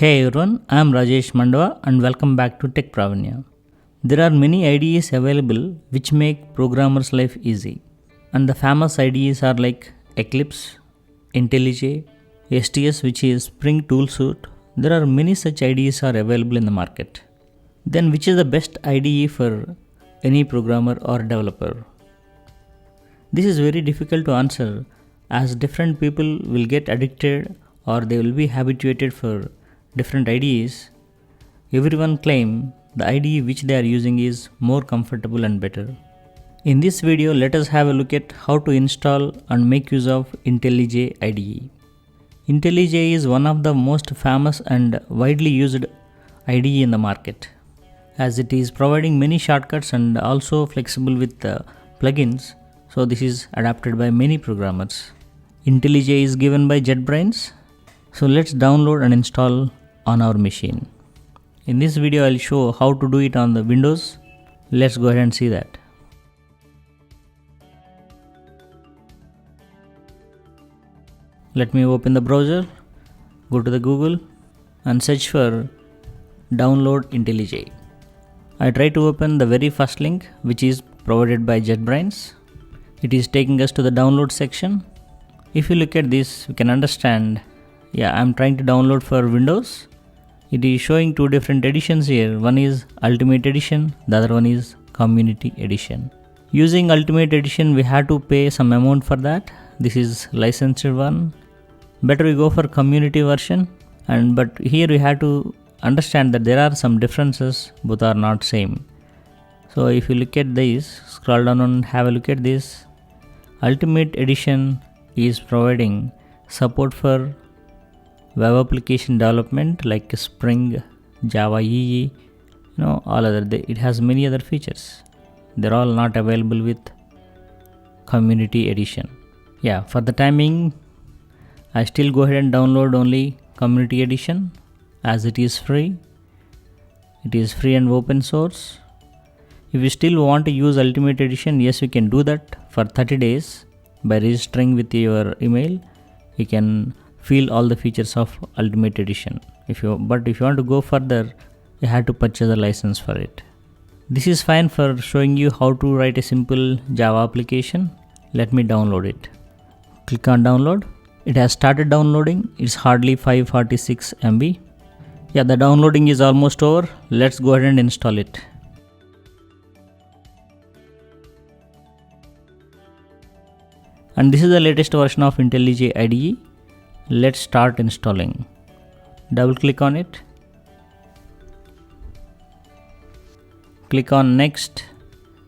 Hey everyone, I am Rajesh Mandava and welcome back to Tech Pravanya. There are many IDEs available which make programmers' life easy. And the famous IDEs are like Eclipse, IntelliJ, STS which is Spring Toolsuite. There are many such IDEs are available in the market. Then which is the best IDE for any programmer or developer? This is very difficult to answer as different people will get addicted or they will be habituated for different IDEs. Everyone claim the IDE which they are using is more comfortable and better. In this video, let us have a look at how to install and make use of IntelliJ IDE. IntelliJ is one of the most famous and widely used IDE in the market, as it is providing many shortcuts and also flexible with plugins. So this is adapted by many programmers. IntelliJ is given by JetBrains. So let's download and install on our machine. In this video I'll show how to do it on the Windows. Let's go ahead and see that. Let me open the browser, go to the Google and search for download IntelliJ. I try to open the very first link which is provided by JetBrains. It is taking us to the download section. If you look at this, we can understand, I'm trying to download for Windows. It is showing two different editions here. One is Ultimate Edition, the other one is Community Edition. Using Ultimate Edition, we have to pay some amount for that. This is licensed one. Better we go for Community version. But here we have to understand that there are some differences, both are not same. So if you look at this, scroll down and have a look at this. Ultimate Edition is providing support for web application development like Spring, Java EE, all other. It has many other features. They're all not available with Community Edition. For the timing, I still go ahead and download only Community Edition as it is free. It is free and open source. If you still want to use Ultimate Edition, yes, you can do that for 30 days by registering with your email. You can feel all the features of Ultimate Edition. But if you want to go further, you have to purchase a license for it. This is fine for showing you how to write a simple Java application. Let me download it. Click on download. It has started downloading. It's hardly 546 MB. The downloading is almost over. Let's go ahead and install it. And this is the latest version of IntelliJ IDE. Let's start installing. Double click on it. Click on next.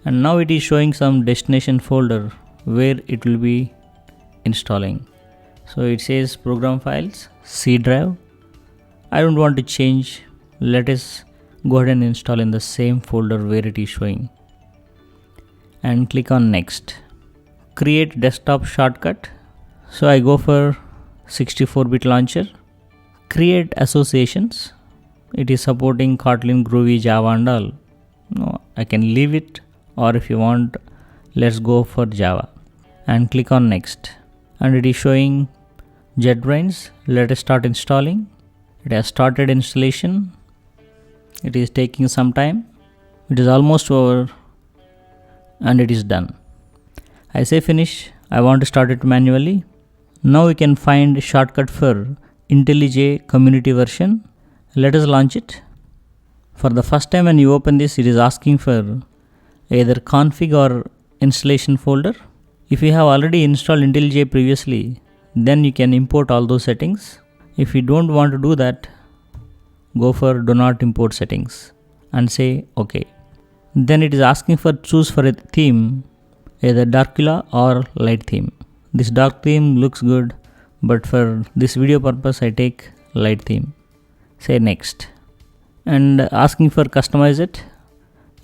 And now it is showing some destination folder where it will be installing. So it says program files, C drive. I don't want to change. Let us go ahead and install in the same folder where it is showing. And click on next. Create desktop shortcut. So I go for 64-bit launcher. Create associations. It is supporting Kotlin, Groovy, Java and all. I can leave it, or if you want, let's go for Java. And click on next. And it is showing JetBrains. Let us start installing. It has started installation. It is taking some time. It is almost over and it is done. I say finish. I want to start it manually. Now we can find shortcut for IntelliJ community version. Let us launch it. For the first time when you open this, it is asking for either config or installation folder. If you have already installed IntelliJ previously, then you can import all those settings. If you don't want to do that, go for do not import settings and say OK. Then it is asking for choose for a theme, either Darkula or light theme. This dark theme looks good, but for this video purpose I take light theme. Say next. And asking for customize it.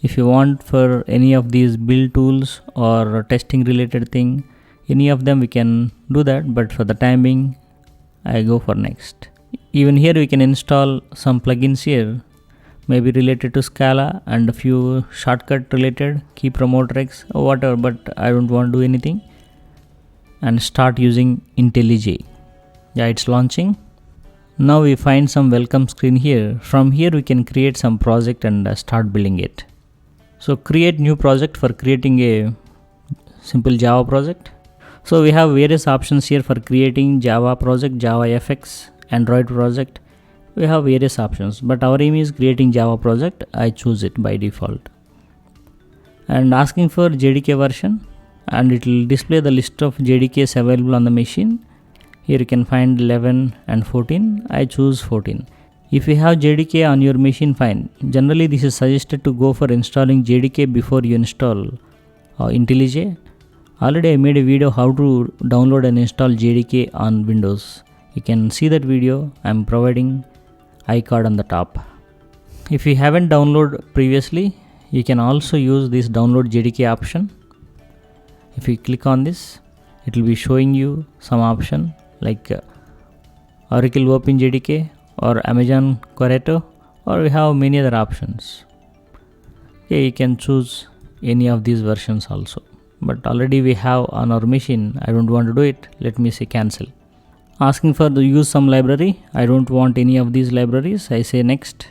If you want for any of these build tools or testing related thing, any of them we can do that, but for the time being I go for next. Even here we can install some plugins here, maybe related to Scala and a few shortcut related, key promoter X or whatever, but I don't want to do anything. And start using IntelliJ. It's launching. Now we find some welcome screen here. From here we can create some project and start building it. So create new project for creating a simple Java project. So we have various options here for creating Java project, JavaFX, Android project. We have various options, but our aim is creating Java project. I choose it by default. And asking for JDK version, and it will display the list of JDKs available on the machine. Here you can find 11 and 14. I choose 14. If you have JDK on your machine, fine. Generally this is suggested to go for installing JDK before you install IntelliJ. Already I made a video how to download and install JDK on Windows. You can see that video. I am providing iCard on the top. If you haven't downloaded previously, you can also use this download JDK option. If you click on this, it will be showing you some option like Oracle Open JDK or Amazon Corretto, or we have many other options. Okay, you can choose any of these versions also, but already we have on our machine. I don't want to do it. Let me say cancel. Asking for the use some library. I don't want any of these libraries. I say next.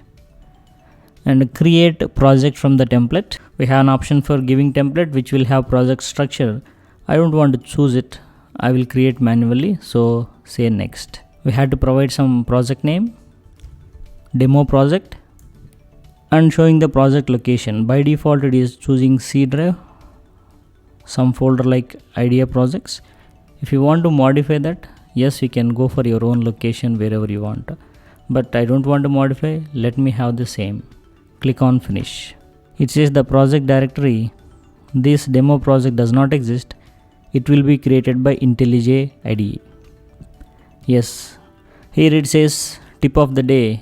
And create project from the template. We have an option for giving template which will have project structure. I don't want to choose it. I will create manually, so say next. We had to provide some project name, demo project, and showing the project location. By default it is choosing C drive, some folder like idea projects. If you want to modify that, yes, you can go for your own location wherever you want, but I don't want to modify. Let me have the same. Click on finish. It says the project directory, this demo project does not exist. It will be created by IntelliJ IDE. Yes, here it says tip of the day.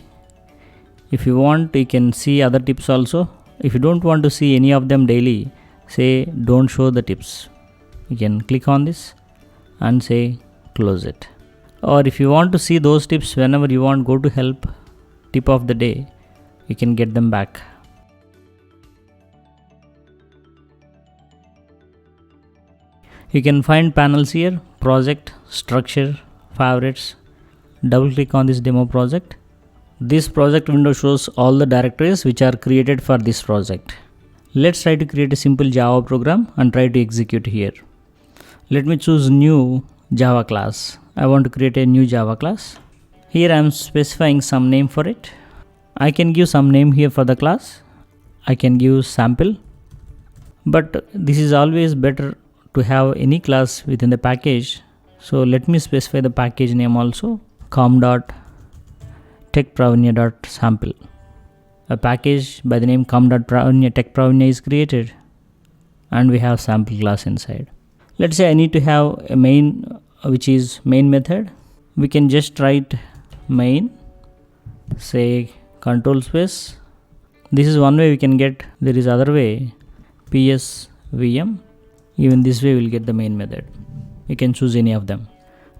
If you want, you can see other tips also. If you don't want to see any of them daily, say don't show the tips. You can click on this and say close it. Or if you want to see those tips whenever you want, go to help, tip of the day. You can get them back. You can find panels here, project, structure, favorites. Double click on this demo project. This project window shows all the directories which are created for this project. Let's try to create a simple Java program and try to execute here. Let me choose new Java class. I want to create a new Java class. Here I am specifying some name for it. I can give some name here for the class. I can give sample, but this is always better to have any class within the package. So let me specify the package name also, com.techpravanya.sample. A package by the name com.techpravanya is created, and we have sample class inside. Let's say I need to have a main, which is main method. We can just write main, say control space. This is one way we can get. There is other way, psvm. Even this way we will get the main method. You can choose any of them.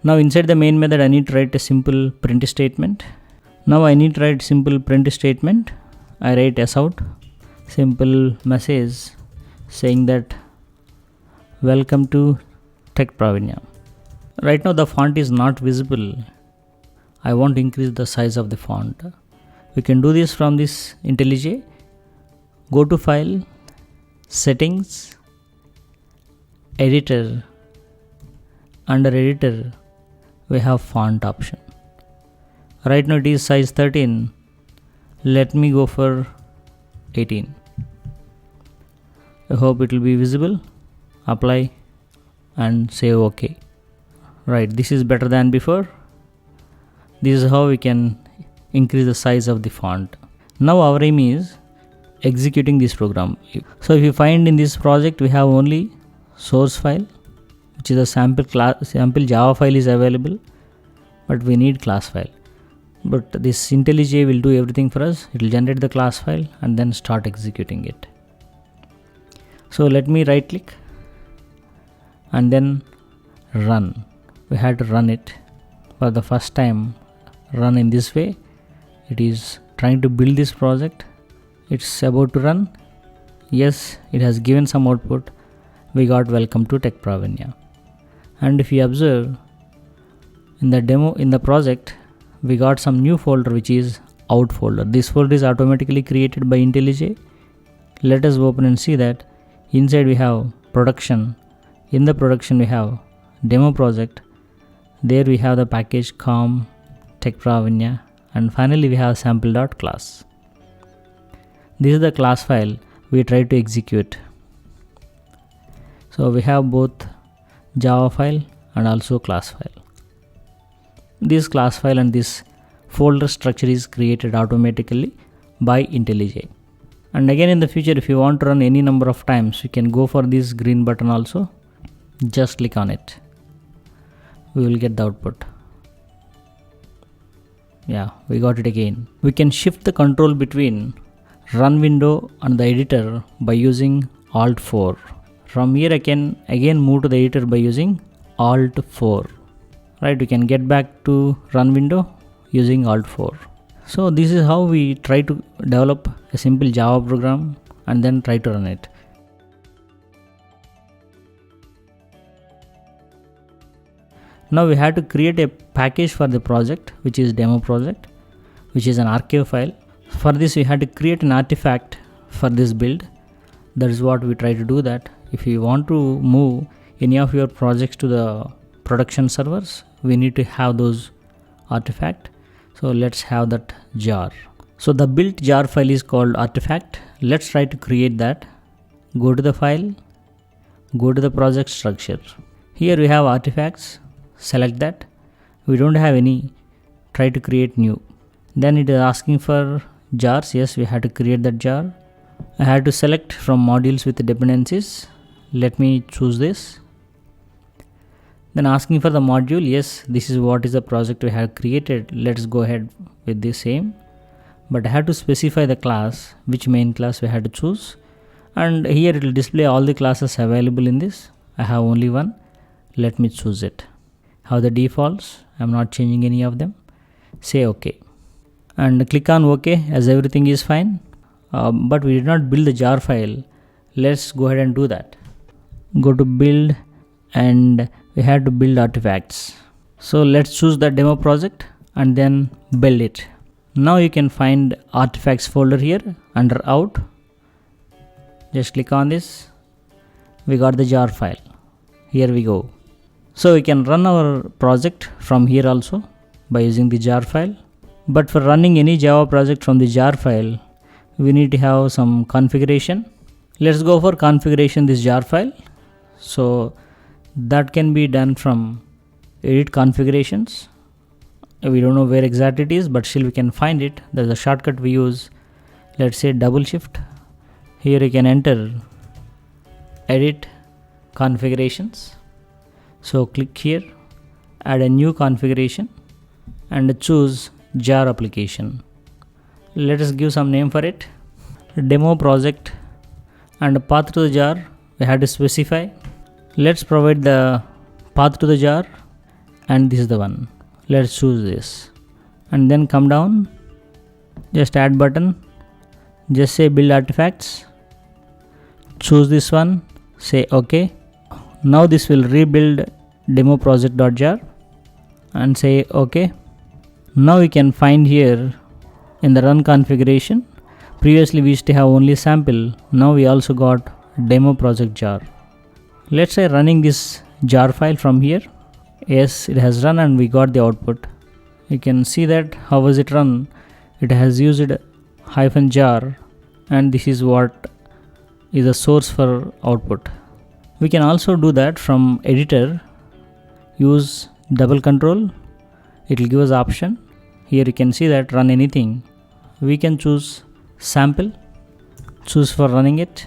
Now inside the main method I need to write a simple print statement. Now I need to write simple print statement. I write sout, simple message saying that welcome to TechPravanya. Right now the font is not visible. I want to increase the size of the font. We can do this from this IntelliJ. Go to file, settings, editor. Under editor we have font option. Right now it is size 13. Let me go for 18. I hope it will be visible. Apply and say OK. Right, this is better than before. This is how we can increase the size of the font. Now our aim is executing this program. So if you find in this project we have only source file, which is a sample Java file is available, but we need class file. But this IntelliJ will do everything for us. It will generate the class file and then start executing it. So let me right click and then run. We had to run it for the first time. Run in this way. It is trying to build this project. It's about to run. Yes, it has given some output. We got welcome to TechPravanya. And if you observe in the demo, in the project, we got some new folder which is out folder. This folder is automatically created by IntelliJ. Let us open and see that inside we have production. In the production we have demo project. There we have the package com tech pravanya, and finally we have sample.class. This is the class file we try to execute. So we have both Java file and also class file. This class file and this folder structure is created automatically by IntelliJ. And again in the future, if you want to run any number of times, you can go for this green button also. Just click on it. We will get the output. Yeah, we got it again. We can shift the control between run window and the editor by using Alt 4. From here I can again move to the editor by using Alt 4. Right, we can get back to run window using Alt 4. So this is how we try to develop a simple Java program and then try to run it. Now we have to create a package for the project, which is demo project, which is an archive file. For this we had to create an artifact for this build. That is what we try to do that. If you want to move any of your projects to the production servers, we need to have those artifact. So let's have that jar. So the built jar file is called artifact. Let's try to create that. Go to the file, go to the project structure. Here we have artifacts. Select that. We don't have any. Try to create new. Then it is asking for jars. Yes, we have to create that jar. I had to select from modules with dependencies. Let me choose this. Then asking for the module. Yes, this is what is the project we have created. Let's go ahead with the same. But I have to specify the class, which main class we had to choose. And here it will display all the classes available in this. I have only one. Let me choose it. Have the defaults. I'm not changing any of them. Say OK. And click on OK as everything is fine. But we did not build the jar file. Let's go ahead and do that. Go to build and we have to build artifacts. So let's choose the demo project and then build it. Now you can find artifacts folder here under out. Just click on this. We got the jar file. Here we go. So we can run our project from here also by using the jar file. But for running any Java project from the jar file, we need to have some configuration. Let's go for configuration this jar file. So that can be done from edit configurations. We don't know where exactly it is, but still we can find it. There's a shortcut we use. Let's say double shift. Here you can enter edit configurations. So click here, add a new configuration and choose jar application. Let us give some name for it. Demo project and path to the jar we have to specify. Let's provide the path to the jar and this is the one. Let's choose this and then come down, just add button, just say build artifacts, choose this one, say OK. Now this will rebuild demo project.jar and say OK. Now we can find here in the run configuration. Previously we used to have only sample. Now we also got demo project jar. Let's say running this jar file from here. Yes, it has run and we got the output. You can see that how was it run. It has used -jar and this is what is the source for output. We can also do that from editor. Use double control. It will give us option. Here you can see that run anything. We can choose sample. Choose for running it.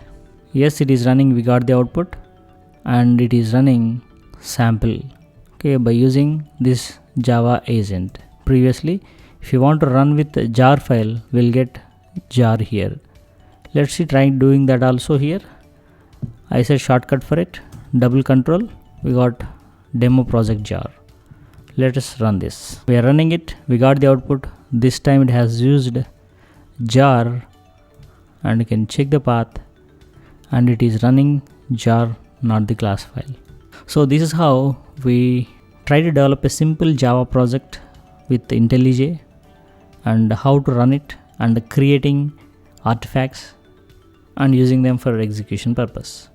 Yes, it is running. We got the output and it is running sample. Okay, by using this Java agent. Previously, if you want to run with jar file, we'll get jar here. Let's see trying doing that also here. I said shortcut for it, double control, we got demo project jar. Let us run this. We are running it, we got the output. This time it has used jar and you can check the path and it is running jar, not the class file. So this is how we try to develop a simple Java project with IntelliJ and how to run it and creating artifacts and using them for execution purpose.